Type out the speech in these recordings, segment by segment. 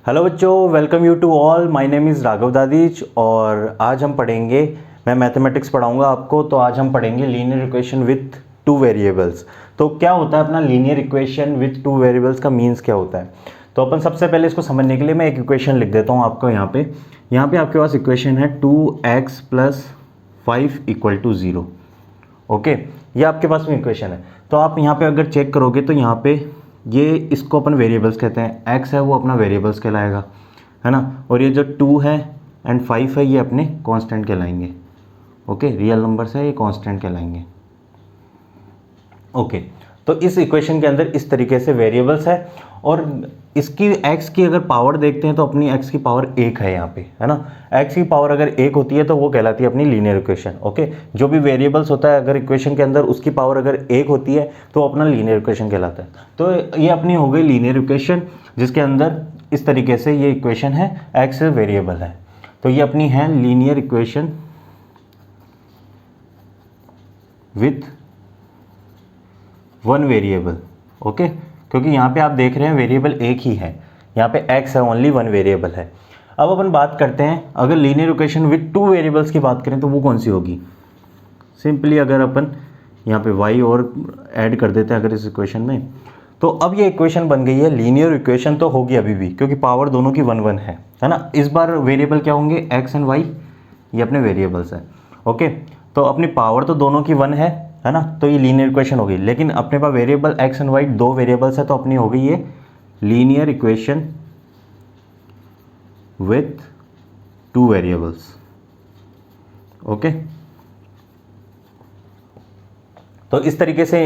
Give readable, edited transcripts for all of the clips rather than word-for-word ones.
Hello बच्चों, welcome you to all. My name is Raghav दादीज और आज हम पढ़ेंगे, मैं मैथमेटिक्स पढ़ाऊंगा आपको। तो आज हम पढ़ेंगे linear equation with two variables. तो क्या होता है अपना linear equation with two variables का मीन्स क्या होता है। तो अपन सबसे पहले इसको समझने के लिए मैं एक इक्वेशन लिख देता हूँ आपको। यहाँ पे आपके पास इक्वेशन है 2x + 5 = 0। ओके, ये आपके पास में इक्वेशन है। तो आप यहाँ पे अगर चेक करोगे तो यहाँ पे ये इसको अपन वेरिएबल्स कहते हैं। x है वो अपना वेरिएबल्स कहलाएगा, है ना। और ये जो 2 है एंड 5 है ये अपने कांस्टेंट कहलाएंगे। ओके, रियल नंबर्स है, ये कांस्टेंट कहलाएंगे। ओके, तो इस इक्वेशन के अंदर इस तरीके से वेरिएबल्स है और इसकी x की अगर पावर देखते हैं तो अपनी x की पावर 1 है यहाँ पे, है ना। x की पावर अगर 1 होती है तो वो कहलाती है अपनी लीनियर इक्वेशन। ओके, जो भी वेरिएबल्स होता है अगर इक्वेशन के अंदर उसकी पावर अगर 1 होती है तो अपना लीनियर इक्वेशन कहलाता है। तो ये अपनी हो गई लीनियर इक्वेशन, जिसके अंदर इस तरीके से ये इक्वेशन है, x वेरिएबल है। तो ये अपनी है linear equation with one variable. Okay, क्योंकि यहाँ पे आप देख रहे हैं वेरिएबल एक ही है, यहाँ पे x है, ओनली वन वेरिएबल है। अब अपन बात करते हैं अगर linear equation with two variables की बात करें तो वो कौन सी होगी। सिंपली अगर अपन यहाँ पे y और ऐड कर देते हैं अगर इस इक्वेशन में, तो अब ये इक्वेशन बन गई है लीनियर इक्वेशन। तो होगी अभी भी, क्योंकि पावर दोनों की 1 1 है ना। इस बार वेरिएबल क्या होंगे, x एंड y, ये अपने वेरिएबल्स हैं। ओके, तो अपनी पावर तो दोनों की 1 है ना, तो ये लीनियर इक्वेशन हो गई। लेकिन अपने पास वेरिएबल x एंड y दो वेरिएबल्स है, तो अपनी हो गई ये linear equation with two variables. Okay, तो इस तरीके से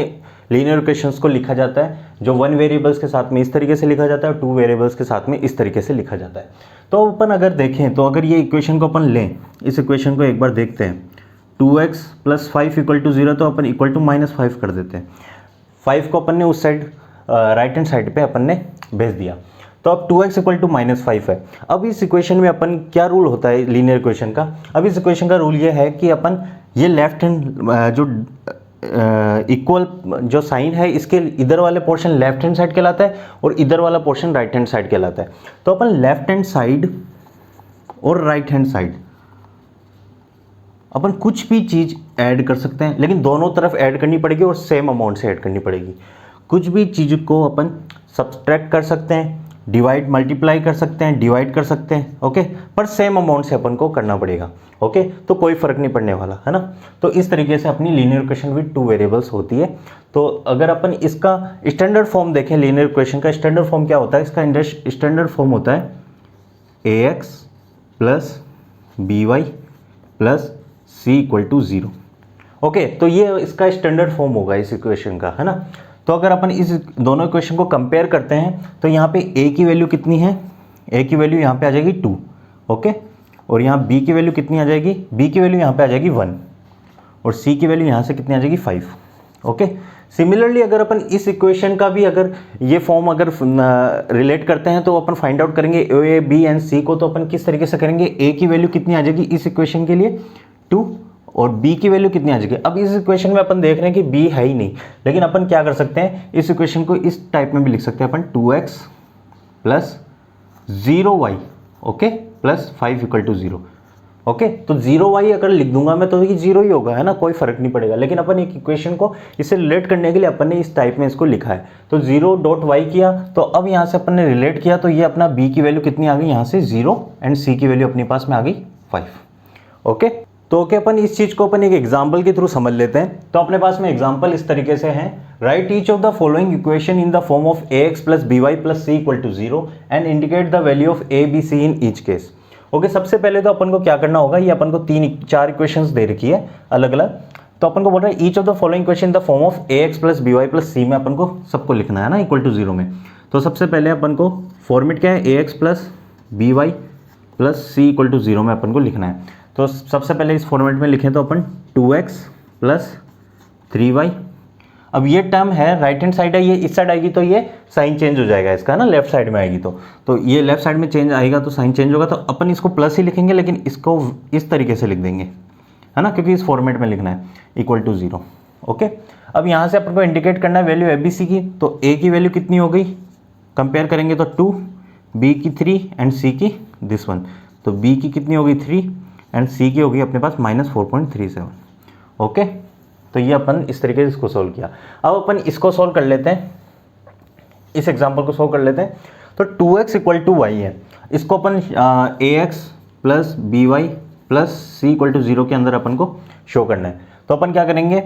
लीनियर इक्वेशंस को लिखा जाता है, जो वन वेरिएबल्स के साथ में इस तरीके से लिखा जाता है और टू वेरिएबल्स के साथ में इस तरीके से लिखा जाता है। तो अपन अगर देखें तो अगर ये इक्वेशन को अपन लें, इस इक्वेशन को एक बार देखते हैं, 2x + 5 = 0, तो अपन इक्वल टू -5 कर देते हैं। 5 को अपन ने उस साइड राइट हैंड साइड पे अपन ने भेज दिया, तो अब 2x = -5 है। अब इस इक्वेशन में अपन क्या रूल होता है लीनियर इक्वेशन का। अब इस इक्वेशन का रूल ये है कि अपन ये लेफ्ट हैंड जो इक्वल जो साइन है, इसके इधर वाले पोर्शन लेफ्ट हैंड साइड कहलाता है और इधर वाला पोर्शन राइट हैंड साइड कहलाता है। तो अपन लेफ्ट हैंड साइड और राइट हैंड साइड अपन कुछ भी चीज़ ऐड कर सकते हैं, लेकिन दोनों तरफ ऐड करनी पड़ेगी और सेम अमाउंट से ऐड करनी पड़ेगी। कुछ भी चीज़ को अपन सब्सट्रैक्ट कर सकते हैं, डिवाइड मल्टीप्लाई कर सकते हैं, डिवाइड कर सकते हैं। ओके, पर सेम अमाउंट से अपन को करना पड़ेगा। ओके, तो कोई फर्क नहीं पड़ने वाला, है ना। तो इस तरीके से अपनी linear equation with two variables होती है। तो अगर अपन इसका स्टैंडर्ड फॉर्म देखें, लीनियर इक्वेशन का स्टैंडर्ड फॉर्म क्या होता है, इसका स्टैंडर्ड फॉर्म होता है ax + by + c = 0। ओके, तो ये इसका स्टैंडर्ड फॉर्म होगा इस इक्वेशन का, है ना। तो अगर अपन इस दोनों इक्वेशन को कंपेयर करते हैं तो यहाँ पे a की वैल्यू कितनी है, a की वैल्यू यहाँ पे आ जाएगी 2। ओके, और यहाँ b की वैल्यू कितनी आ जाएगी, b की वैल्यू यहाँ पे आ जाएगी 1 और c की वैल्यू यहाँ से कितनी आ जाएगी 5। ओके, सिमिलरली अगर अपन इस इक्वेशन का भी अगर ये फॉर्म अगर रिलेट करते हैं तो अपन फाइंड आउट करेंगे a b एंड c को। तो अपन किस तरीके से करेंगे, a की वैल्यू कितनी आ जाएगी इस इक्वेशन के लिए 2 और b की वैल्यू कितनी आ जाएगी। अब इस इक्वेशन में अपन देख रहे हैं कि b है ही नहीं, लेकिन अपन क्या कर सकते हैं, इस इक्वेशन को इस टाइप में भी लिख सकते हैं अपन, 2x + 0y ओके + 5 = 0। ओके, तो 0y अगर लिख दूंगा मैं तो ये 0 ही होगा, है ना, कोई फर्क नहीं पड़ेगा। लेकिन अपन एक इक्वेशन को इससे रिलेट करने के लिए अपन ने इस टाइप में इसको लिखा है, तो 0.y किया। तो अब यहाँ से अपन ने रिलेट किया तो ये अपना b की वैल्यू कितनी आ गई यहाँ से 0 एंड c की वैल्यू अपने पास में आ गई 5। ओके, तो ओके, अपन इस चीज को अपन एक एग्जाम्पल के थ्रू समझ लेते हैं। तो अपने पास में एग्जाम्पल इस तरीके से है, right each of the following equation in the form of ax + by + c = 0 and indicate the value of a b c in each case. Okay, सबसे पहले तो अपन को क्या करना होगा, ये अपन को 4 इक्वेशंस दे रखी है अलग अलग। तो अपन को बोल रहा है each of the following equation in the form of ax + by + c में अपन को सबको लिखना है ना, = 0 में। तो सबसे पहले अपन को फॉर्मेट क्या है, ax + by + c = 0 में अपन को लिखना है। तो सबसे पहले इस फॉर्मेट में लिखें तो अपन 2x + 3y। अब ये टर्म है राइट हैंड साइड है, ये इस साइड आएगी तो ये साइन चेंज हो जाएगा इसका, ना, लेफ्ट साइड में आएगी तो ये लेफ्ट साइड में चेंज आएगा तो साइन चेंज होगा। तो अपन इसको प्लस ही लिखेंगे, लेकिन इसको इस तरीके से लिख देंगे, है ना, क्योंकि इस फॉर्मेट में लिखना है = 0। ओके, अब यहाँ से अपन को इंडिकेट करना है वैल्यू ए बी सी की। तो a की वैल्यू कितनी हो गई, कंपेयर करेंगे तो 2, बी की 3 एंड सी की दिस वन, तो बी की कितनी होगी 3 एंड सी की होगी अपने पास -4.37। ओके, तो ये अपन इस तरीके से इसको सॉल्व किया। अब अपन इसको सॉल्व कर लेते हैं, इस एग्जांपल को सॉल्व कर लेते हैं। तो 2x इक्वल टू वाई है, इसको अपन ax plus B Y plus c equal to 0 के अंदर अपन को शो करना है। तो अपन क्या करेंगे,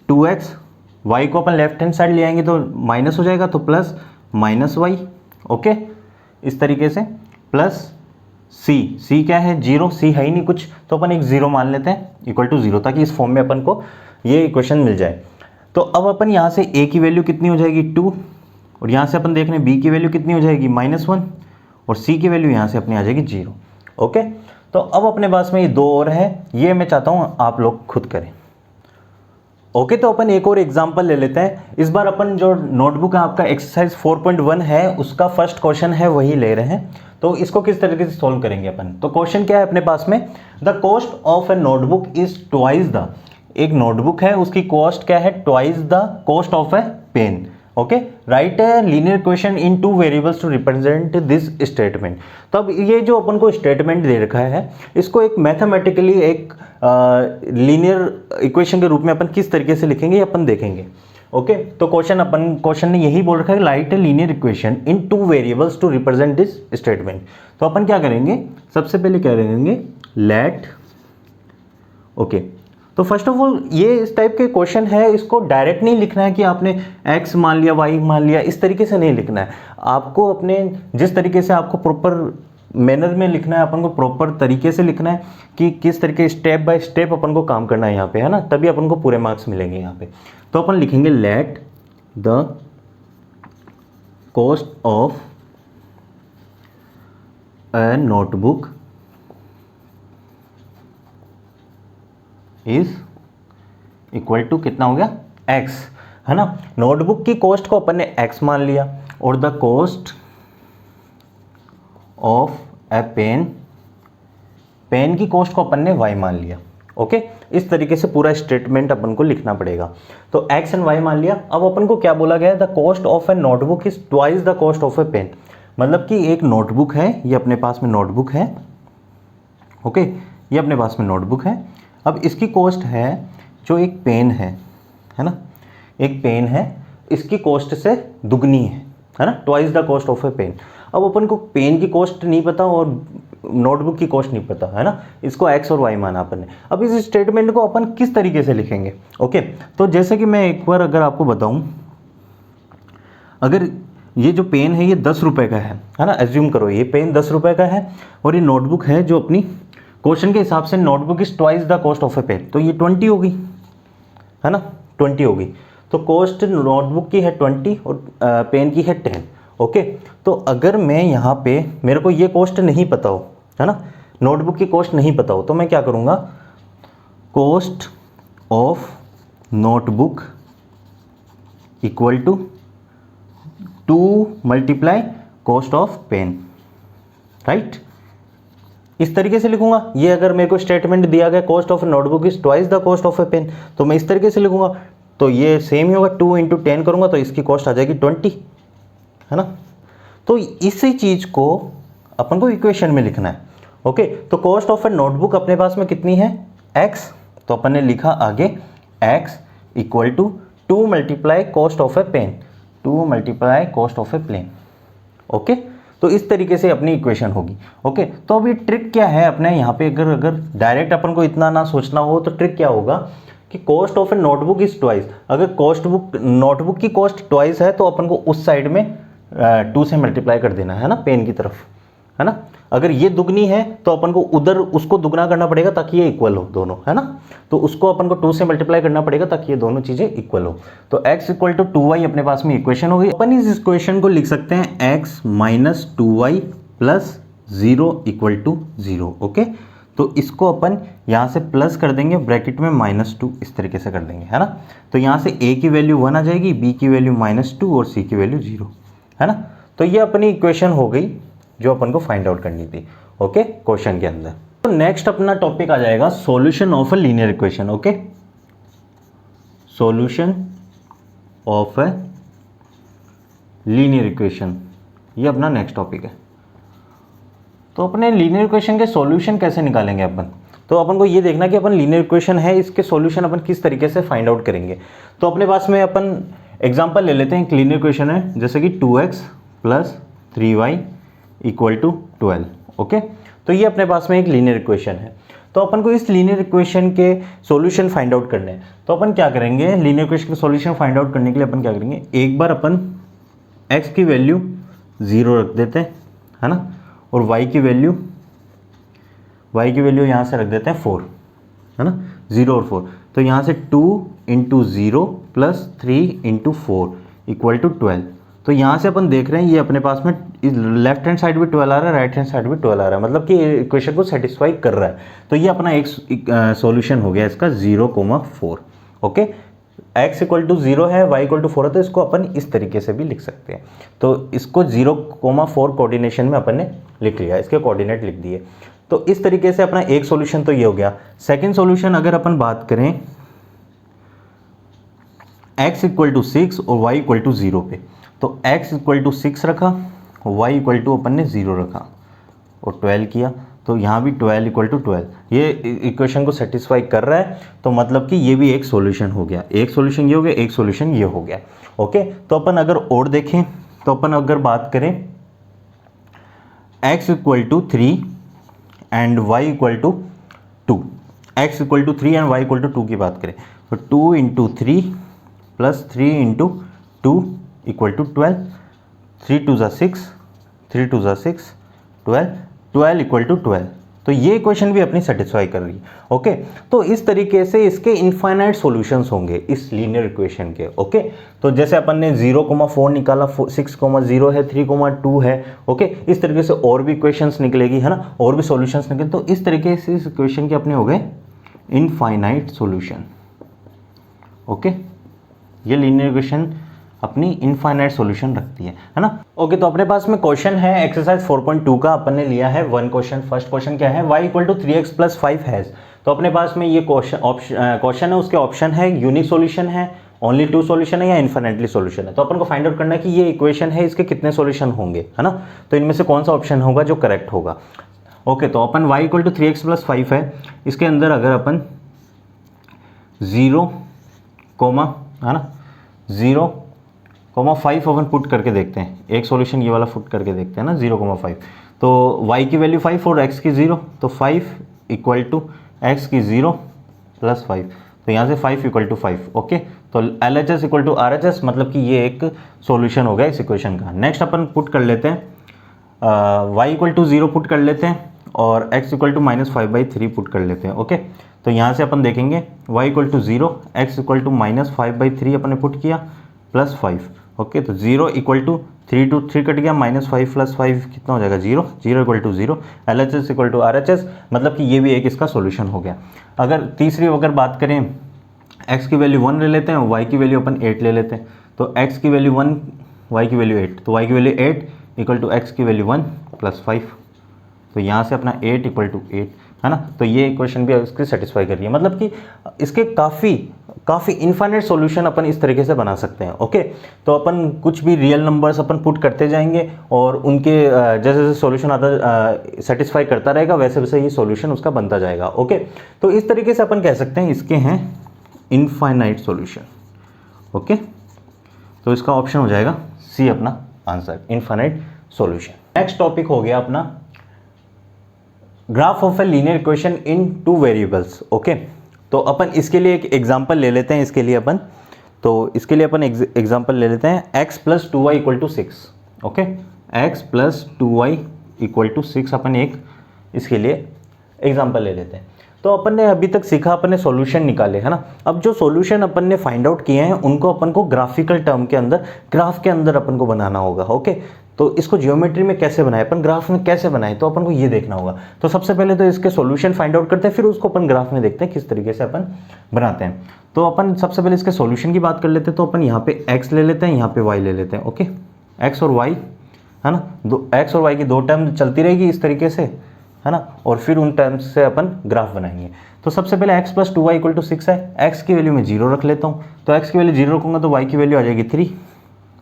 2x, y को अपन लेफ्ट हैंड साइड ले आएंगे तो माइनस हो जाएगा, तो प्लस माइनस वाई। ओके, इस तरीके से प्लस सी क्या है 0, सी है ही नहीं कुछ, तो अपन एक 0 मान लेते हैं इक्वल टू 0, ताकि इस फॉर्म में अपन को ये इक्वेशन मिल जाए। तो अब अपन यहाँ से a की वैल्यू कितनी हो जाएगी 2, और यहाँ से अपन देख रहे हैं b की वैल्यू कितनी हो जाएगी -1, और c की वैल्यू यहाँ से अपनी आ जाएगी 0। ओके, तो अब अपने पास में ये दो और है, ये मैं चाहता हूँ आप लोग खुद करें। ओके, तो अपन एक और एग्जांपल ले लेते हैं। इस बार अपन जो नोटबुक है आपका एक्सरसाइज 4.1 है, उसका फर्स्ट क्वेश्चन है वही ले रहे हैं। तो इसको किस तरीके से सॉल्व करेंगे अपन, तो क्वेश्चन क्या है अपने पास में, the cost of a notebook is twice the, एक नोटबुक है उसकी कॉस्ट क्या है twice the cost of a pen. Okay, write a linear equation in 2 variables to represent this statement. तो अब ये जो अपन को स्टेटमेंट दे रखा है, इसको एक मैथमेटिकली एक लीनियर इक्वेशन के रूप में अपन किस तरीके से लिखेंगे ये अपन देखेंगे। ओके, तो क्वेश्चन ने यही बोल रखा है, write a linear equation in 2 variables to represent this statement. तो अपन क्या करेंगे, सबसे पहले क्या करेंगे, लेट, ओके, तो फर्स्ट ऑफ ऑल ये इस टाइप के क्वेश्चन है, इसको डायरेक्ट नहीं लिखना है कि आपने x मान लिया y मान लिया, इस तरीके से नहीं लिखना है। आपको अपने जिस तरीके से आपको प्रॉपर मैनर में लिखना है, अपन को प्रॉपर तरीके से लिखना है कि किस तरीके स्टेप बाय स्टेप अपन को काम करना है यहाँ पे, है ना, तभी अपन को पूरे मार्क्स मिलेंगे यहाँ पे। तो अपन लिखेंगे let the cost of a notebook is equal to कितना हो गया x, है ना। नोटबुक की कॉस्ट को अपन ने x मान लिया, और the cost of a pen, pen की कॉस्ट को अपन ने y मान लिया। ओके, इस तरीके से पूरा स्टेटमेंट अपन को लिखना पड़ेगा। तो x एंड y मान लिया। अब अपन को क्या बोला गया, the cost of a notebook is twice the cost of a pen, मतलब कि एक नोटबुक है, ये अपने पास में नोटबुक है। ओके, ये अपने पास में नोटबुक है। अब इसकी कॉस्ट है जो एक पेन है ना, एक पेन है, इसकी कॉस्ट से दुगनी है ना, twice the cost of a pen. अब अपन को पेन की कॉस्ट नहीं पता और नोटबुक की कॉस्ट नहीं पता, है ना, इसको x और y माना अपन ने। अब इस स्टेटमेंट को अपन किस तरीके से लिखेंगे। ओके, तो जैसे कि मैं एक बार अगर आपको बताऊं, अगर ये जो पेन है ये 10 रुपये का है ना, एज्यूम करो ये पेन 10 रुपये का है, और ये नोटबुक है जो अपनी क्वेश्चन के हिसाब से notebook is twice the cost of a pen, तो ये 20 होगी, है ना, 20 होगी। तो कॉस्ट नोटबुक की है 20 और पेन की है 10। ओके, तो अगर मैं यहाँ पे मेरे को ये कॉस्ट नहीं पता हो, है ना, नोटबुक की कॉस्ट नहीं पता हो, तो मैं क्या करूँगा, cost of notebook equal to 2 multiply cost of pen, right, इस तरीके से लिखूंगा। ये अगर मेरे को स्टेटमेंट दिया गया cost of notebook is twice the cost of a pen, तो मैं इस तरीके से लिखूंगा। तो ये सेम ही होगा, 2 × 10 करूंगा तो इसकी कॉस्ट आ जाएगी 20, है ना। तो इसी चीज को अपन को इक्वेशन में लिखना है। ओके, तो कॉस्ट ऑफ ए नोटबुक अपने पास में कितनी है x, तो अपन ने लिखा आगे x equal to 2 multiply cost of a pen, 2 multiply cost of a plane. Okay, तो इस तरीके से अपनी इक्वेशन होगी। ओके, तो अभी ट्रिक क्या है अपने यहाँ पे, अगर डायरेक्ट अपन को इतना ना सोचना हो तो ट्रिक क्या होगा कि cost of a notebook is twice. अगर नोटबुक की कॉस्ट ट्वाइस है तो अपन को उस साइड में 2 से मल्टीप्लाई कर देना है ना, पेन की तरफ, है ना। अगर ये दुगनी है तो अपन को उधर उसको दुगना करना पड़ेगा ताकि ये इक्वल हो दोनों, है ना। तो उसको अपन को 2 से मल्टीप्लाई करना पड़ेगा ताकि ये दोनों चीज़ें इक्वल हो। तो x इक्वल टू 2y अपने पास में इक्वेशन होगी। अपन इस इक्वेशन को लिख सकते हैं x minus 2y plus 0 equal to 0। Okay, तो इसको अपन यहाँ से प्लस कर देंगे, ब्रैकेट में -2 इस तरीके से कर देंगे, है ना। तो यहाँ से a की वैल्यू 1 आ जाएगी, b की वैल्यू -2 और c की वैल्यू 0, है ना। तो ये अपनी इक्वेशन हो गई जो अपन को फाइंड आउट करनी थी। ओके, क्वेश्चन के अंदर। तो नेक्स्ट अपना टॉपिक आ जाएगा solution of a linear equation. Okay, solution of a linear equation, ये अपना नेक्स्ट टॉपिक है। तो अपने लीनियर इक्वेशन के सॉल्यूशन कैसे निकालेंगे अपन? तो अपन को ये देखना कि अपन लीनियर इक्वेशन है, इसके सॉल्यूशन अपन किस तरीके से फाइंड आउट करेंगे। तो अपने पास में अपन एग्जांपल ले लेते हैं, एक लीनियर इक्वेशन है जैसे कि 2x + 3y = 12। ओके, तो ये अपने पास में एक लीनियर इक्वेशन है। तो अपन को इस लीनियर इक्वेशन के सॉल्यूशन फाइंड आउट करने हैं। तो अपन क्या करेंगे, लीनियर इक्वेशन के सॉल्यूशन फाइंड आउट करने के लिए अपन क्या करेंगे, एक बार अपन x की वैल्यू 0 रख देते हैं, है ना, और y की वैल्यू यहाँ से रख देते हैं 4, है ना, 0 और 4। तो यहाँ से 2 × 0 + 3 × 4 = 12। तो यहाँ से अपन देख रहे हैं ये अपने पास में लेफ्ट हैंड साइड भी 12 आ रहा है, राइट हैंड साइड भी 12 आ रहा है, मतलब कि इक्वेशन को सेटिस्फाई कर रहा है। तो ये अपना एक सॉल्यूशन हो गया इसका 0,4। ओके, x = 0 है, y = 4 है, तो इसको अपन इस तरीके से भी लिख सकते हैं। तो इसको 0,4 कोऑर्डिनेशन में अपन ने लिख लिया, इसके कोऑर्डिनेट लिख दिए। तो इस तरीके से अपना एक सॉल्यूशन तो ये हो गया। सेकंड सॉल्यूशन अगर अपन बात करें x = 6 और y = 0 पे, तो x = 6 रखा, y = अपन ने 0 रखा और 12 किया। तो यहाँ भी 12 = 12, ये इक्वेशन को सेटिस्फाई कर रहा है। तो मतलब कि ये भी एक सॉल्यूशन हो गया, एक सॉल्यूशन ये हो गया, एक सॉल्यूशन ये हो गया। ओके, तो अपन अगर और देखें तो अपन अगर बात करें x = 3 and y = 2, x = 3 and y = 2 की बात करें तो 2 × 3 + 3 × 2 = 12, 3 2 = 6, 3 2 = 6, 12, 12 = 12। तो ये इक्वेशन भी अपनी सेटिस्फाई कर रही है। ओके, तो इस तरीके से इसके इनफाइनाइट सॉल्यूशंस होंगे इस लीनियर इक्वेशन के। ओके, तो जैसे अपन ने 0,4 निकाला, 6,0 है, 3,2 है। ओके, इस तरीके से और भी इक्वेशंस निकलेगी, है ना, और भी सॉल्यूशंस निकले। तो इस तरीके से इस इक्वेशन के अपने हो गए इनफाइनाइट सॉल्यूशन। ओके, ये लीनियर इक्वेशन अपनी इनफाइनाइट सॉल्यूशन रखती है ना। ओके, तो अपने पास में क्वेश्चन है एक्सरसाइज 4.2 का, अपन ने लिया है 1 क्वेश्चन। फर्स्ट क्वेश्चन क्या है, y = 3x + 5 हैज। तो अपने पास में ये क्वेश्चन है, उसके ऑप्शन है यूनिक सॉल्यूशन है, ओनली 2 सॉल्यूशन है, या इन्फिनिटली सॉल्यूशन है। तो अपन को फाइंड आउट करना है कि ये इक्वेशन है, इसके कितने सॉल्यूशन होंगे, है ना। तो इनमें से कौन सा ऑप्शन होगा जो करेक्ट होगा। ओके, तो अपन y = 3x + 5 है, इसके अंदर अगर अपन 0, है ना, 0,5 अपन पुट करके देखते हैं, एक सॉल्यूशन ये वाला पुट करके देखते हैं ना, 0,5। तो y की वैल्यू 5 और x की 0, तो 5 = x की 0 + 5। तो यहाँ से 5 = 5। ओके, तो LHS = RHS, मतलब कि ये एक सॉल्यूशन हो गया इस इक्वेशन का। नेक्स्ट अपन पुट कर लेते हैं, y = 0 पुट कर लेते हैं और x = -5/3 पुट कर लेते हैं। ओके, तो यहाँ से अपन देखेंगे y = 0, x = -5/3 अपन ने पुट किया, +5। ओके, तो 0 = 3 to 3 कट गया, -5 + 5 कितना हो जाएगा, 0, 0 = 0। LHS = RHS, मतलब कि ये भी एक इसका सॉल्यूशन हो गया। अगर तीसरी अगर बात करें, x की वैल्यू 1 ले लेते हैं, y की वैल्यू अपन 8 ले लेते हैं। तो x की वैल्यू 1, y की वैल्यू 8, तो y की वैल्यू 8 = x की वैल्यू 1 + 5। तो यहाँ से अपना 8 = 8, है ना। तो ये इक्वेशन भी इसकी सेटिस्फाई कर रही है, मतलब कि इसके काफ़ी इनफाइनाइट सॉल्यूशन अपन इस तरीके से बना सकते हैं। ओके, तो अपन कुछ भी रियल नंबर्स अपन पुट करते जाएंगे और उनके जैसे जैसे सॉल्यूशन आता सेटिस्फाई करता रहेगा, वैसे वैसे ये सॉल्यूशन उसका बनता जाएगा। ओके, तो इस तरीके से अपन कह सकते हैं इसके हैं इनफाइनाइट सॉल्यूशन। ओके, तो इसका ऑप्शन हो जाएगा सी अपना answer, infinite solution. Next topic हो गया अपना graph of A linear equation in 2 variables. Okay, तो अपन इसके लिए एक एग्जांपल ले लेते हैं। इसके लिए अपन एग्जांपल ले लेते हैं x + 2y = 6। Okay, x + 2y = 6 अपन एक इसके लिए एग्जांपल ले लेते हैं। तो अपन ने अभी तक सीखा, अपन ने सॉल्यूशन निकाले, है ना। अब जो सॉल्यूशन अपन ने फाइंड आउट किए हैं उनको अपन को ग्राफिकल टर्म के अंदर, ग्राफ के अंदर अपन को बनाना होगा। ओके, तो इसको जियोमेट्री में कैसे बनाए, अपन ग्राफ में कैसे बनाए, तो अपन को ये देखना होगा। तो सबसे पहले तो इसके सॉल्यूशन फाइंड आउट करते हैं, फिर उसको अपन ग्राफ में देखते हैं किस तरीके से अपन बनाते हैं। तो अपन सबसे पहले इसके सॉल्यूशन की बात कर लेते हैं। तो अपन यहाँ पे x ले लेते हैं, यहाँ पे y ले लेते हैं। ओके, x और y, है ना, x और y की 2 टर्म चलती रहेगी इस तरीके से, है ना, और फिर उन टर्म्स से अपन ग्राफ बनाएंगे। तो सबसे पहले x + 2y = 6 है, x की वैल्यू मैं 0 रख लेता हूँ। तो x की वैल्यू 0 रखूँगा तो y की वैल्यू आ जाएगी 3।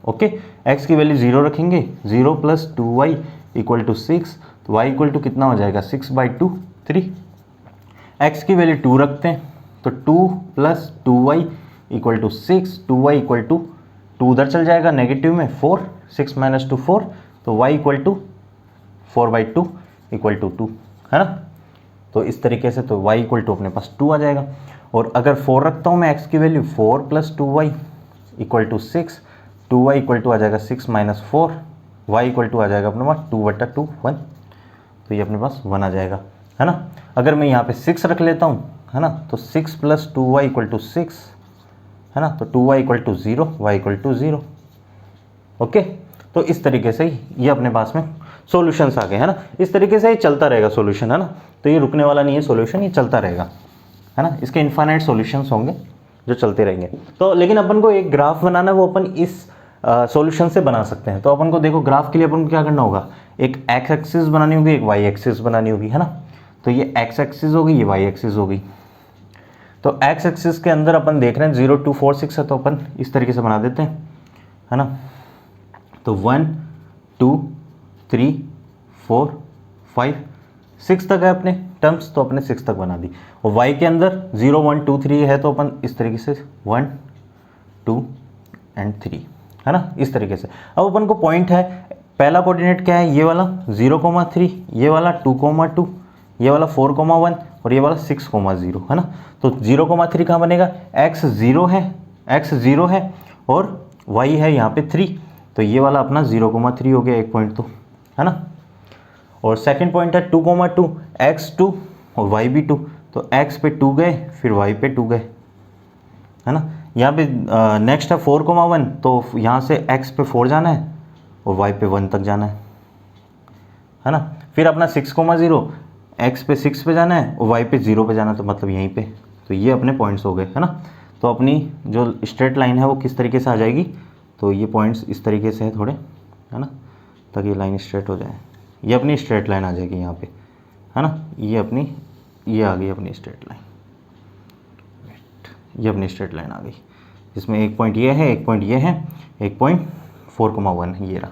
ओके, x की वैल्यू 0 रखेंगे, 0 + 2y इक्वल टू 6, तो y इक्वल टू कितना हो जाएगा 6/2 3। x की वैल्यू 2 रखते हैं तो 2 + 2y equal to 6, 2y equal to 2 उधर चल जाएगा नेगेटिव में 4, 6 - 2 4, तो y equal to 4/2 equal to 2, है ना। तो इस तरीके से तो y इक्वल टू अपने पास 2 आ जाएगा। और अगर 4 रखता हूँ मैं x की value 4 + 2y equal to 6, 2y equal to आ जाएगा 6 - 4, y इक्वल टू आ जाएगा अपने पास 2/2 1, तो ये अपने पास 1 आ जाएगा, है ना। अगर मैं यहाँ पे 6 रख लेता हूँ, है ना, तो 6 + 2y इक्वल टू 6, है ना, तो 2y equal to 0, y equal to 0। Okay, तो इस तरीके से ये अपने पास में सॉल्यूशंस आ गए, है ना। इस तरीके से ये चलता रहेगा सॉल्यूशन, है ना, तो ये रुकने वाला नहीं है सॉल्यूशन, ये चलता रहेगा, है ना। इसके इनफाइनाइट सॉल्यूशंस होंगे जो चलते रहेंगे। तो लेकिन अपन को एक ग्राफ बनाना है, वो अपन इस सॉल्यूशन से बना सकते हैं। तो अपन को देखो ग्राफ के लिए अपन को क्या करना होगा, एक एक्स एक्सिस बनानी होगी, एक वाई एक्सिस बनानी होगी, है ना। तो ये एक्स एक्सिस होगी, ये वाई एक्सिस होगी। तो एक्स एक्सिस के अंदर अपन देख रहे हैं 0 2 4 6 है, तो अपन इस तरीके से बना देते हैं, है ना। तो 1 2 3 4 5 6 तक है अपने टर्म्स, तो अपने 6 तक बना दी। और y के अंदर 0 1 2 3 है, तो अपन इस तरीके से 1 2 एंड 3, है ना, इस तरीके से। अब अपन को पॉइंट है, पहला कोऑर्डिनेट क्या है, ये वाला 0,3, ये वाला 2,2, ये वाला 4,1 और ये वाला 6,0, है ना। तो 0,3 कहाँ बनेगा, x 0 है, x 0 है और y है यहाँ पे 3, तो ये वाला अपना 0,3 हो गया एक पॉइंट, तो है ना। और सेकंड पॉइंट है 2,2, x 2 और y भी 2, तो x पे 2 गए फिर y पे 2 गए, है ना। यहाँ पे नेक्स्ट है 4,1, तो यहाँ से x पे 4 जाना है और y पे 1 तक जाना है ना। फिर अपना 6,0, x पे 6 पे जाना है और y पे 0 पे जाना है, तो मतलब यहीं पे। तो ये अपने पॉइंट्स हो गए, है ना। तो अपनी जो स्ट्रेट लाइन है वो किस तरीके से आ जाएगी, तो ये पॉइंट्स इस तरीके से है थोड़े, है ना, ताकि लाइन स्ट्रेट हो जाए। ये अपनी स्ट्रेट लाइन आ जाएगी यहाँ पे, है ना। ये आ गई अपनी स्ट्रेट लाइन, ये अपनी स्ट्रेट लाइन आ गई, जिसमें एक पॉइंट ये है, एक पॉइंट ये है, एक पॉइंट 4,1 ये रहा,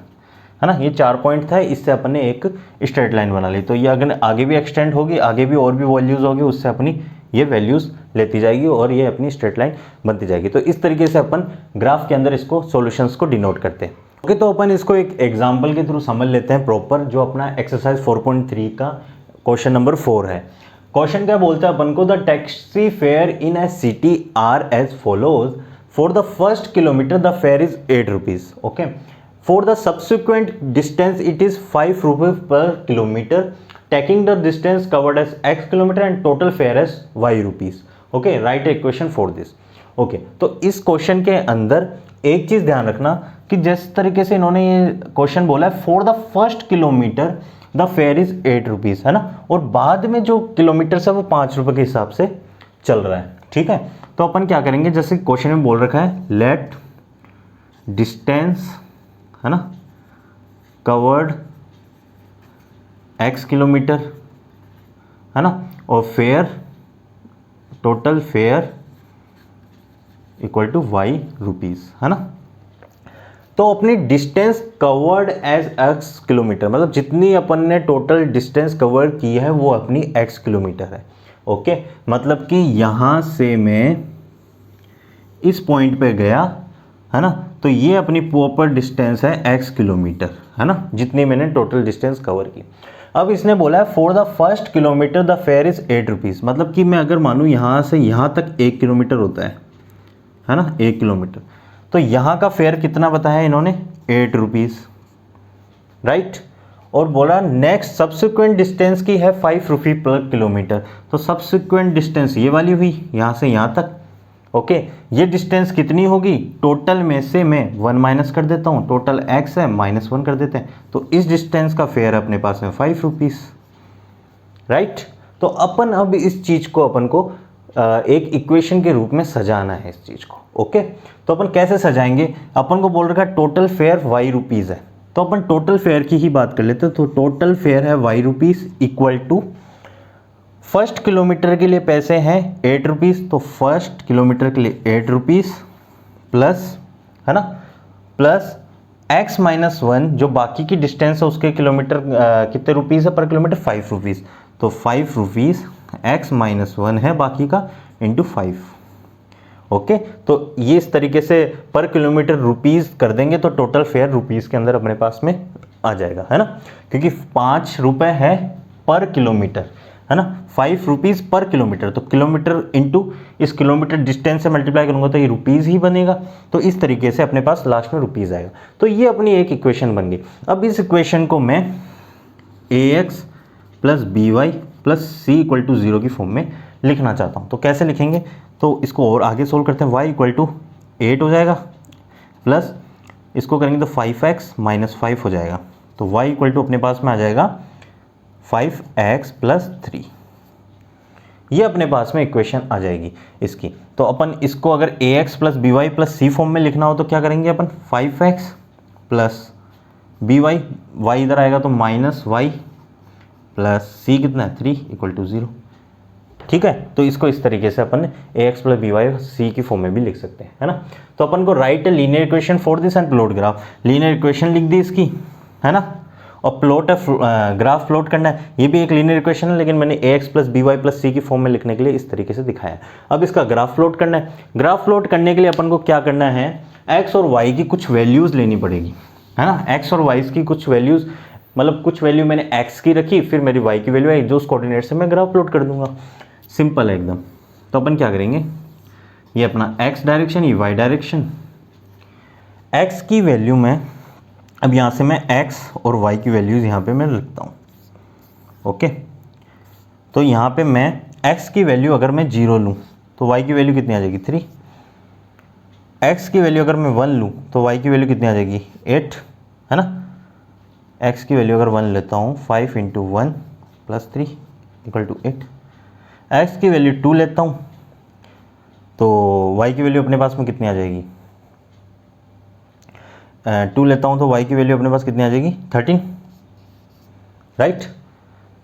है ना। ये 4 पॉइंट था, इससे अपन ने एक स्ट्रेट लाइन बना ली। तो ये अगर आगे भी एक्सटेंड होगी, आगे भी और भी वैल्यूज़ होगी, उससे अपनी ये वैल्यूज़ लेती जाएगी और ये अपनी स्ट्रेट लाइन बनती जाएगी। तो इस तरीके से अपन ग्राफ के अंदर इसको सॉल्यूशंस को डिनोट करते हैं। ओके, तो अपन इसको एक एग्जाम्पल के थ्रू समझ लेते हैं प्रॉपर, जो अपना एक्सरसाइज 4.3 का क्वेश्चन नंबर 4 है। क्वेश्चन क्या बोलता है अपन को, the taxi fare in a city are as follows, for the first kilometre the fare is 8 rupees, okay, for the subsequent distance it is 5 rupees per kilometre, taking the distance covered as x kilometre and total fare as y rupees, okay, write a equation for this. Okay, तो इस question के अंदर एक चीज ध्यान रखना कि जिस तरीके से इन्होंने ये क्वेश्चन बोला है, for the first kilometre the fare is 8 rupees, है ना, और बाद में जो किलोमीटर है वो 5 रुपए के हिसाब से चल रहा है, ठीक है। तो अपन क्या करेंगे, जैसे क्वेश्चन में बोल रखा है, लेट डिस्टेंस, है ना, कवर्ड x किलोमीटर, है ना, और fare, total fare equal to y rupees, है ना। तो अपनी distance covered as x kilometre, मतलब जितनी अपन ने टोटल डिस्टेंस कवर की है वो अपनी x किलोमीटर है, ओके। मतलब कि यहां से मैं इस पॉइंट पे गया, है ना, तो ये अपनी प्रॉपर डिस्टेंस है x किलोमीटर, है ना, जितनी मैंने टोटल डिस्टेंस कवर की। अब इसने बोला है for the first kilometre the fare is 8 rupees, मतलब कि मैं अगर मानूँ यहाँ से यहाँ तक 1 किलोमीटर होता है ना, 1 किलोमीटर, तो यहाँ का फेयर कितना बताया इन्होंने, 8 रुपीज, राइट। और बोला नेक्स्ट सब्सिक्वेंट डिस्टेंस की है 5 रुपी पर किलोमीटर, तो सब्सिक्वेंट डिस्टेंस ये वाली हुई यहाँ से यहाँ तक, ओके। ये डिस्टेंस कितनी होगी, टोटल में से मैं 1 माइनस कर देता हूँ, टोटल x है -1 कर देते हैं, तो इस डिस्टेंस का फेयर अपने पास है 5 रुपीज, राइट। तो अपन अब इस चीज को अपन को एक इक्वेशन के रूप में सजाना है इस चीज को, ओके। तो अपन कैसे सजाएंगे, अपन को बोल रखा है टोटल फेयर y रुपीज है, तो अपन टोटल फेयर की ही बात कर लेते हैं। तो टोटल फेयर है y rupees equal to, first kilometre के लिए पैसे हैं 8 रुपीज, तो फर्स्ट किलोमीटर के लिए 8 रुपीज प्लस, है ना, प्लस x माइनस 1 जो बाकी की डिस्टेंस है उसके किलोमीटर कितने रुपीज़ है पर किलोमीटर, 5 रुपीज़। तो 5 रुपीज़ x माइनस 1 है बाकी का इंटू 5। ओके, तो ये इस तरीके से पर किलोमीटर रुपीज़ कर देंगे तो टोटल फेयर रुपीज़ के अंदर अपने पास में आ जाएगा, है ना, क्योंकि 5 रुपये है पर किलोमीटर, है ना, 5 रुपीज़ पर किलोमीटर। तो किलोमीटर इंटू इस किलोमीटर डिस्टेंस से मल्टीप्लाई करूंगा तो ये रुपीज़ ही बनेगा। तो इस तरीके से अपने पास लास्ट में रुपीज़ आएगा। तो ये अपनी एक इक्वेशन बन गई। अब इस इक्वेशन को मैं ax plus B Y plus c equal to 0 की फॉर्म में लिखना चाहता हूँ। तो कैसे लिखेंगे, तो इसको और आगे सोल्व करते हैं। y इक्वल टू 8 हो जाएगा प्लस इसको करेंगे तो 5x माइनस 5 हो जाएगा। तो y इक्वल टू अपने पास में आ जाएगा 5x प्लस 3। ये अपने पास में इक्वेशन आ जाएगी इसकी। तो अपन इसको अगर ax plus B Y plus C form में लिखना हो तो क्या करेंगे अपन, 5x plus B Y, Y इधर आएगा तो माइनस वाई प्लस सी कितना है 3 इक्वल टू 0। ठीक है, तो इसको इस तरीके से अपन ax plus B y c की फॉर्म में भी लिख सकते हैं, है ना। तो अपन को right linear equation for this and plot graph, linear equation लिख दी इसकी, है ना, और प्लॉट ग्राफ प्लॉट करना है। ये भी एक लीनियर इक्वेशन है लेकिन मैंने ax plus B Y plus C की फॉर्म में लिखने के लिए इस तरीके से दिखाया है। अब इसका ग्राफ प्लॉट करना है। ग्राफ प्लॉट करने के लिए अपन को क्या करना है, x और y की कुछ वैल्यूज़ लेनी पड़ेगी, है ना, x और y की कुछ वैल्यूज़, मतलब कुछ वैल्यू मैंने x की रखी, फिर मेरी y की वैल्यू आई, जो उस कोऑर्डिनेट से मैं ग्राफ प्लॉट कर दूंगा। सिंपल है एकदम। तो अपन क्या करेंगे, ये अपना x डायरेक्शन, ये y डायरेक्शन, x की वैल्यू में अब यहाँ से मैं x और y की वैल्यूज़ यहाँ पे मैं लिखता हूँ। ओके, तो यहाँ पे मैं x की वैल्यू अगर मैं 0 लूँ तो y की वैल्यू कितनी आ जाएगी 3। x की वैल्यू अगर मैं 1 लूँ तो y की वैल्यू कितनी आ जाएगी 8, है ना। x की वैल्यू अगर 1 लेता हूँ 5 into 1 plus 3 equal to 8। x की वैल्यू 2 लेता हूँ तो y की वैल्यू अपने पास में कितनी आ जाएगी, 2 लेता हूँ तो y की वैल्यू अपने पास कितनी आ जाएगी 13, राइट।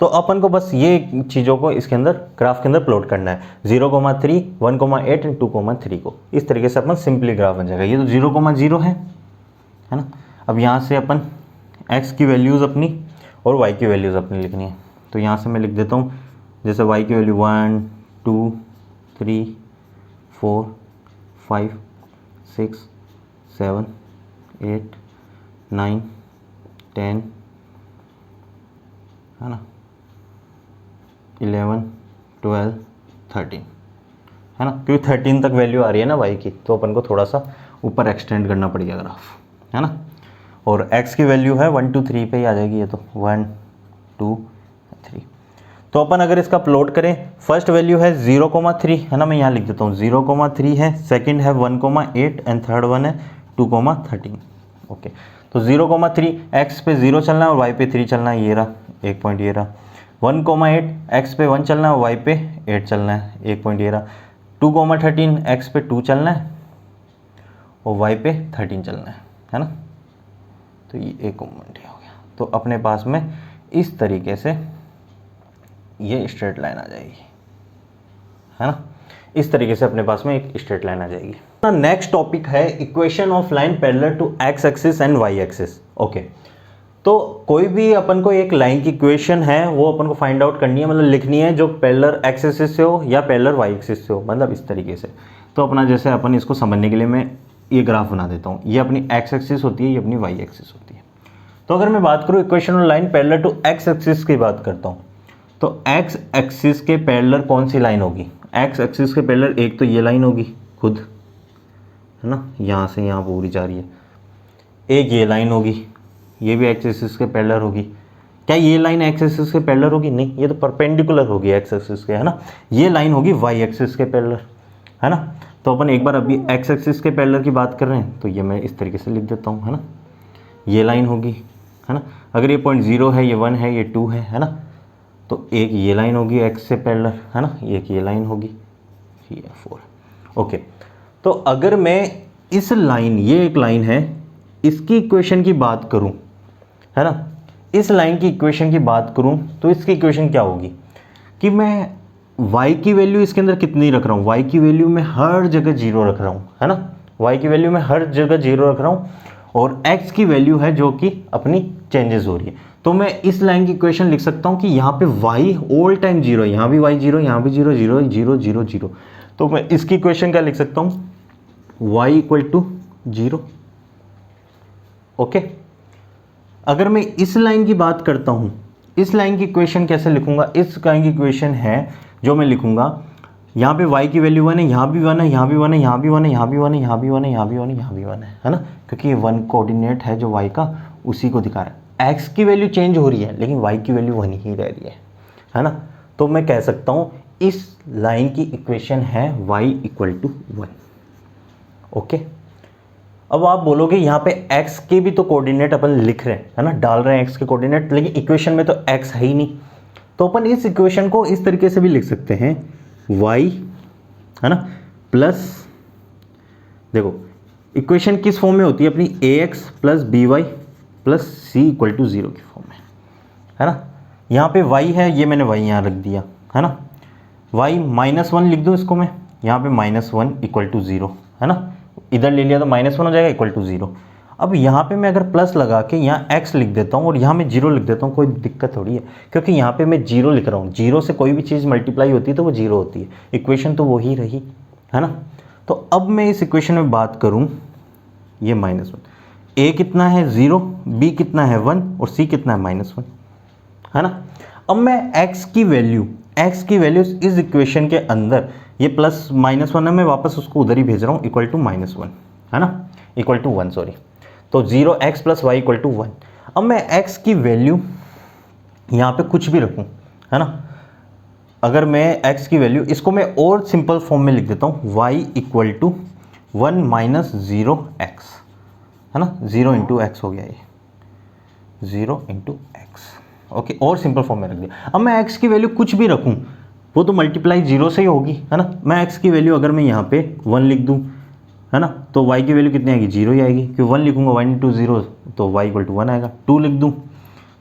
तो अपन को बस ये चीज़ों को इसके अंदर ग्राफ के अंदर प्लॉट करना है, 0,3, 1,8 एंड 2,3 को। इस तरीके से अपन सिंपली ग्राफ बन जाएगा। ये तो 0,0 है ना। अब यहाँ से अपन x की वैल्यूज़ अपनी और y की वैल्यूज़ अपनी लिखनी है। तो यहाँ से मैं लिख देता हूँ, जैसे y की वैल्यू 1, 2, 3, 4, 5, 6, 7, 8, 9, 10, है ना, 11, 12, 13, है ना, क्योंकि 13 तक वैल्यू आ रही है ना y की, तो अपन को थोड़ा सा ऊपर एक्सटेंड करना पड़ेगा ग्राफ, है ना। और x की वैल्यू है 1, 2, 3 पे ही आ जाएगी ये, तो 1, 2, 3। तो अपन अगर इसका प्लॉट करें, फर्स्ट वैल्यू है 0,3, है ना, मैं यहाँ लिख देता हूँ 0,3 है, सेकंड है 1,8 एंड थर्ड वन है 2,13। ओके, तो 0,3 x पे 0 चलना है और y पे 3 चलना है, ये रहा एक पॉइंट, ये रहा 1,8 x पे 1 चलना है और y पे 8 चलना है, एक पॉइंट ये रहा 2,13 x पे 2 चलना है और y पे 13 चलना है ना। तो ये एक पॉइंट हो गया। तो अपने पास में इस तरीके से ये स्ट्रेट लाइन आ जाएगी, है ना, इस तरीके से अपने पास में एक स्ट्रेट लाइन आ जाएगी। नेक्स्ट टॉपिक है equation of line parallel to x axis and y axis. Okay, तो कोई भी अपन को एक लाइन की इक्वेशन है वो अपन को फाइंड आउट करनी है, मतलब लिखनी है, जो पैरेलल x एक्सिस से हो या पैरेलल y एक्सिस से हो, मतलब इस तरीके से। तो अपना जैसे अपन इसको समझने के लिए मैं ये ग्राफ बना देता हूँ, ये अपनी x एक्सिस होती है, ये अपनी y एक्सिस होती है। तो अगर मैं बात करूँ equation of line parallel to x axis की बात करता हूँ, तो x एक्सिस के पैरेलल कौन सी लाइन होगी, x एक्सिस के पैरेलल एक तो ये लाइन होगी खुद, है ना, यहाँ से यहाँ पूरी जा रही है, एक ये लाइन होगी, ये भी x एक्सिस के पैरेलल होगी। क्या ये लाइन x एक्सिस के पैरेलल होगी, नहीं, ये तो परपेंडिकुलर होगी x एक्सिस के, है ना। ये लाइन होगी y एक्सिस के पैरेलल, है ना। तो अपन एक बार अभी x एक्सिस के पैरेलल की बात कर रहे हैं, तो ये मैं इस तरीके से लिख देता हूँ, है ना, ये लाइन होगी, है ना। अगर ये पॉइंट 0 है, ये 1 है, ये 2 है ना, तो एक ये लाइन होगी x से पैरेलल, है ना, एक ये लाइन होगी, ये 4। ओके, तो अगर मैं इस लाइन, ये एक लाइन है, इसकी इक्वेशन की बात करूं, है ना, इस लाइन की इक्वेशन की बात करूं, तो इसकी इक्वेशन क्या होगी कि मैं y की वैल्यू इसके अंदर कितनी रख रहा हूँ, y की वैल्यू में हर जगह 0 रख रहा हूँ, है ना, y की वैल्यू में हर जगह 0 रख रहा हूँ, और x की वैल्यू है जो कि अपनी चेंजेस हो रही है। तो मैं इस लाइन की इक्वेशन लिख सकता हूँ कि यहाँ पे y ऑल टाइम जीरो, यहाँ भी y जीरो, यहाँ भी zero, zero zero zero zero. तो मैं इसकी इक्वेशन क्या लिख सकता हूँ, y equal to zero. Okay, अगर मैं इस लाइन की बात करता हूँ, इस लाइन की इक्वेशन कैसे लिखूंगा, इस लाइन की इक्वेशन है जो मैं लिखूंगा, यहाँ पे y की वैल्यू 1 है, यहाँ भी 1 है, यहाँ भी 1 है, यहाँ भी 1 है, यहाँ भी 1 है, यहाँ भी 1 है, यहाँ भी 1 है, यहाँ भी 1 है ना, क्योंकि ये 1 कोऑर्डिनेट है जो y का, उसी को दिखा रहा है। x की वैल्यू चेंज हो रही है लेकिन y की वैल्यू 1 ही रह रही है ना। तो मैं कह सकता हूँ इस लाइन की इक्वेशन है y इक्वल टू 1। ओके, अब आप बोलोगे यहाँ पे x के भी तो कोऑर्डिनेट अपन लिख रहे हैं, है ना, डाल रहे हैं x के कोऑर्डिनेट, लेकिन इक्वेशन में तो x है ही नहीं। तो अपन इस इक्वेशन को इस तरीके से भी लिख सकते हैं, y, है ना, प्लस, देखो इक्वेशन किस फॉर्म में होती है अपनी, ax plus by plus c equal to 0 की फॉर्म में, है ना। यहाँ पे y है, ये मैंने y यहाँ रख दिया, है ना, y -1 लिख दूँ इसको मैं, यहाँ पे -1 इक्वल टू 0, है ना, इधर ले लिया तो -1 हो जाएगा इक्वल टू 0। अब यहाँ पे मैं अगर प्लस लगा के यहाँ x लिख देता हूँ और यहाँ मैं 0 लिख देता हूँ, कोई दिक्कत थोड़ी है, क्योंकि यहाँ पे मैं 0 लिख रहा हूँ। 0 से कोई भी चीज़ मल्टीप्लाई होती है तो वो 0 होती है, इक्वेशन तो वही रही, है ना। तो अब मैं इस इक्वेशन में बात करूँ, ये -1, a कितना है 0, b कितना है 1 और c कितना है -1, है ना। अब मैं x की वैल्यू इस इक्वेशन के अंदर, ये प्लस -1 है, मैं वापस उसको उधर ही भेज रहा हूँ, इक्वल टू -1, है ना, इक्वल टू 1, सॉरी। तो 0x plus Y equal to 1। अब मैं x की वैल्यू यहाँ पे कुछ भी रखूँ, है ना, अगर मैं x की वैल्यू, इसको मैं और सिंपल फॉर्म में लिख देता हूँ, y equal to 1 minus 0x, है ना, 0 इंटू एक्स हो गया ये, 0 इंटू एक्स। ओके, और सिंपल फॉर्म में रख दिया। अब मैं x की वैल्यू कुछ भी रखूँ, वो तो मल्टीप्लाई 0 से ही होगी, है ना। मैं x की वैल्यू अगर मैं यहाँ पे 1 लिख दूँ, है ना, तो y की वैल्यू कितनी आएगी, 0 ही आएगी, क्योंकि 1 लिखूँगा 1 इंटू 0 तो y इक्वल टू 1 आएगा। 2 लिख दूँ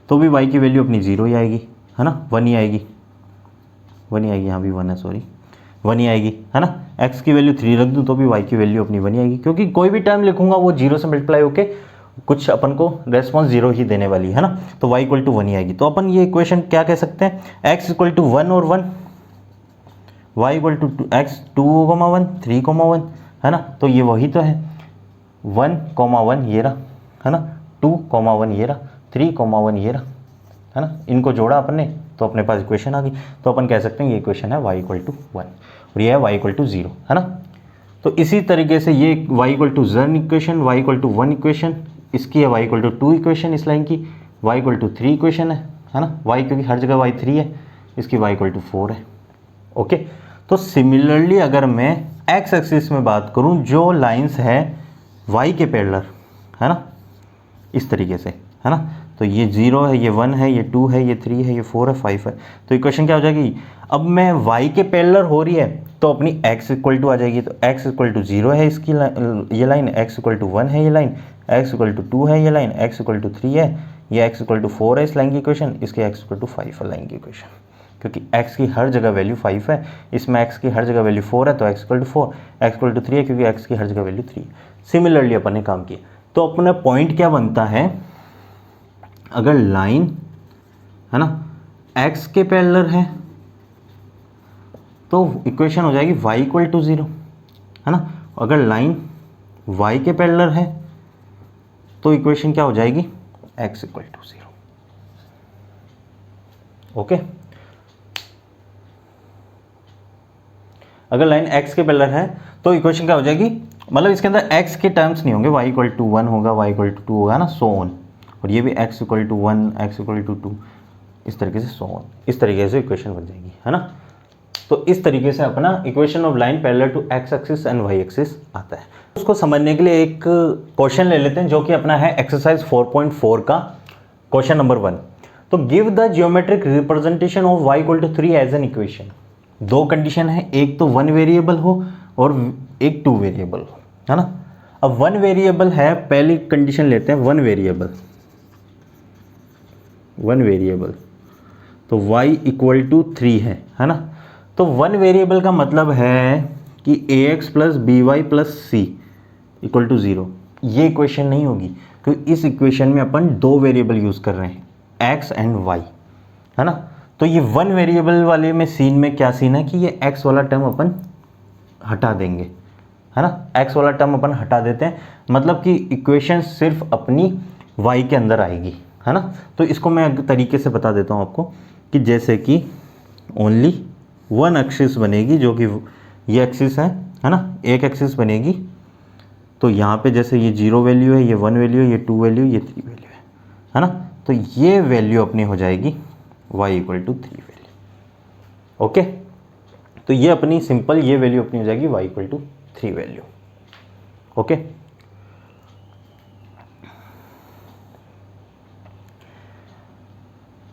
तो भी y की वैल्यू अपनी 0 ही आएगी, है ना, 1 ही आएगी, 1 ही आएगी, यहाँ भी 1 है, सॉरी 1 ही आएगी, है ना। x की वैल्यू 3 रख दूँ तो भी y की वैल्यू अपनी 1 ही आएगी, क्योंकि कोई भी टर्म लिखूँगा वो 0 से मल्टीप्लाई होके कुछ अपन को रेस्पॉन्स 0 ही देने वाली है ना, तो y इक्वल टू 1 ही आएगी। तो अपन ये इक्वेशन क्या कह सकते हैं, x इक्वल टू 1 और 1, y इक्वल टू x 2,1 3,1, है ना। तो ये वही तो है, 1,1 ये रहा, है ना, 2,1 ये रहा, 3,1 ये रहा, है ना। इनको जोड़ा अपन ने तो अपने पास इक्वेशन आ गई। तो अपन कह सकते हैं ये इक्वेशन है y इक्वल टू 1 और ये है y इक्वल टू 0, है ना। तो इसी तरीके से ये y equal to 0 equation, y equal to 1 equation, इसकी है y इक्वल टू 2 इक्वेशन, इस लाइन की y इक्वल टू 3 इक्वेशन है ना, y क्योंकि हर जगह y 3 है, इसकी y इक्वल टू 4 है। ओके, तो सिमिलरली अगर मैं x एक्सिस में बात करूं, जो लाइंस है y के पैरेलल, है ना, इस तरीके से, है ना, तो ये 0 है, ये 1 है, ये 2 है, ये 3 है, ये 4 है, 5 है, तो इक्वेशन क्या हो जाएगी, अब मैं y के पैरेलल हो रही है तो अपनी x इक्वल टू आ जाएगी, तो x इक्वल टू 0 है इसकी ये लाइन, x इक्वल टू 1 है ये लाइन, x इक्वल टू 2 है ये लाइन, x इक्वल टू 3 है, ये x इक्वल टू 4 है इस लाइन की इक्वेशन, इसके x इक्वल टू 5 है लाइन की इक्वेशन, क्योंकि x की हर जगह वैल्यू 5 है, इसमें x की हर जगह वैल्यू 4 है, तो x equal to 4, x equal to 3 है क्योंकि x की हर जगह वैल्यू 3 है। सिमिलरली अपन ने काम किया, तो अपना पॉइंट क्या बनता है, अगर लाइन, है ना, x के पैरेलल है तो इक्वेशन हो जाएगी y इक्वल टू 0, है ना। अगर लाइन y के पैरेलल है तो इक्वेशन क्या हो जाएगी, x इक्वल टू 0। ओके, अगर लाइन x के पैरेलल है तो इक्वेशन क्या हो जाएगी, मतलब इसके अंदर x के टर्म्स नहीं होंगे, y इक्वल टू 1 होगा, y इक्वल टू 2 होगा ना, सो ऑन, और ये भी x equal to 1, x equal to 2, इस तरीके से सो ऑन, इस तरीके से इक्वेशन बन जाएगी, है ना। तो इस तरीके से अपना equation of line parallel to x axis and y axis आता है। उसको समझने के लिए एक क्वेश्चन ले लेते हैं जो कि अपना है एक्सरसाइज 4.4 का क्वेश्चन नंबर 1। तो give the geometric representation of y equal to 3 as an equation. दो कंडीशन है, एक तो 1 वेरिएबल हो और एक 2 वेरिएबल हो, है ना। अब 1 वेरिएबल है, पहली कंडीशन लेते हैं 1 वेरिएबल, तो y इक्वल टू 3 है ना। तो 1 वेरिएबल का मतलब है कि ax plus by plus c equal to 0, ये इक्वेशन नहीं होगी, क्योंकि इस इक्वेशन में अपन दो वेरिएबल यूज़ कर रहे हैं, x एंड y, है ना। तो ये वन वेरिएबल वाले में सीन में क्या सीन है कि ये x वाला टर्म अपन हटा देंगे, है ना, x वाला टर्म अपन हटा देते हैं, मतलब कि इक्वेशन सिर्फ अपनी y के अंदर आएगी, है ना। तो इसको मैं एक तरीके से बता देता हूँ आपको कि जैसे कि ओनली वन एक्सिस बनेगी, जो कि ये एक्सिस है ना, एक एक्सिस बनेगी। तो यहाँ पे जैसे ये 0 वैल्यू है, ये 1 वैल्यू है, ये 2 वैल्यू, ये 3 वैल्यू है ना। तो ये वैल्यू अपनी हो जाएगी y = 3 वैल्यू। ओके, तो ये अपनी सिंपल ये वैल्यू अपनी हो जाएगी y = 3 वैल्यू। ओके,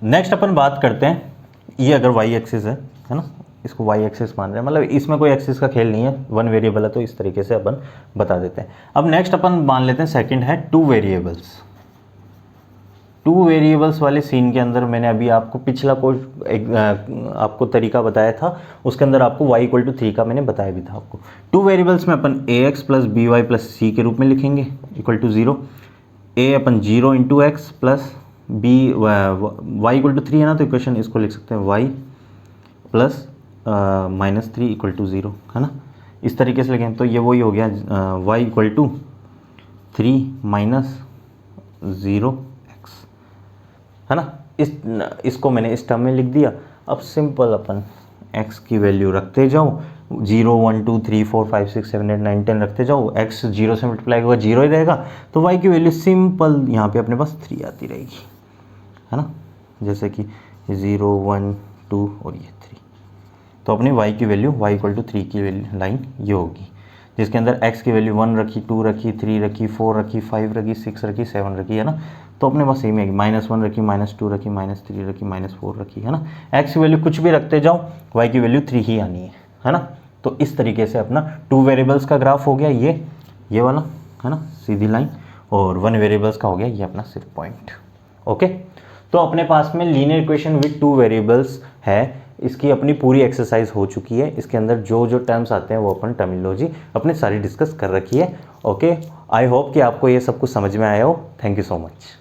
नेक्स्ट अपन बात करते हैं, ये अगर y एक्सिस है ना, इसको y एक्सिस मान रहे हैं, मतलब इसमें कोई एक्सिस का खेल नहीं है, वन वेरिएबल है, तो इस तरीके से अपन बता देते हैं। अब नेक्स्ट अपन मान लेते हैं सेकंड है टू वेरिएबल्स। टू वेरिएबल्स वाले सीन के अंदर मैंने अभी आपको पिछला आपको तरीका बताया था, उसके अंदर आपको y = 3 का मैंने बताया भी था आपको। टू वेरिएबल्स में अपन ax + by + c के रूप में लिखेंगे = 0, a upon 0 × x plus b y = 3 है ना, तो इक्वेशन इसको लिख सकते हैं y + -3 = 0, है ना। इस तरीके से लिखें तो ये वही हो गया y = 3 - 0x, है ना। इसको मैंने इस टर्म में लिख दिया। अब सिंपल अपन x की वैल्यू रखते जाओ, 0 1 2 3 4 5 6 7 8 9 10 रखते जाओ, x 0 से मल्टीप्लाई होगा 0 ही रहेगा, तो y की वैल्यू सिंपल यहाँ पे अपने पास 3 आती रहेगी, है ना। जैसे कि 0 1 2 और ये 3, तो अपनी y की वैल्यू y = 3 की लाइन ये होगी, जिसके अंदर x की वैल्यू 1 रखी, 2 रखी, 3 रखी, 4 रखी, 5 रखी, 6 रखी, 7 रखी, है ना। तो अपने पास सेम है, -1 रखी, -2 रखी, -3 रखी, -4 रखी, है ना। x की वैल्यू कुछ भी रखते जाओ, y की वैल्यू 3 ही आनी है ना। तो इस तरीके से अपना टू वेरिएबल्स का ग्राफ हो गया ये वाला, है ना, सीधी लाइन, और वन वेरिएबल्स का हो गया ये अपना सिर्फ पॉइंट। ओके, तो अपने पास में linear equation with two variables है, इसकी अपनी पूरी एक्सरसाइज हो चुकी है। इसके अंदर जो जो टर्म्स आते हैं वो अपन टर्मिनोलॉजी अपने सारी डिस्कस कर रखी है। ओके, आई होप कि आपको ये सब कुछ समझ में आया हो। Thank you so much.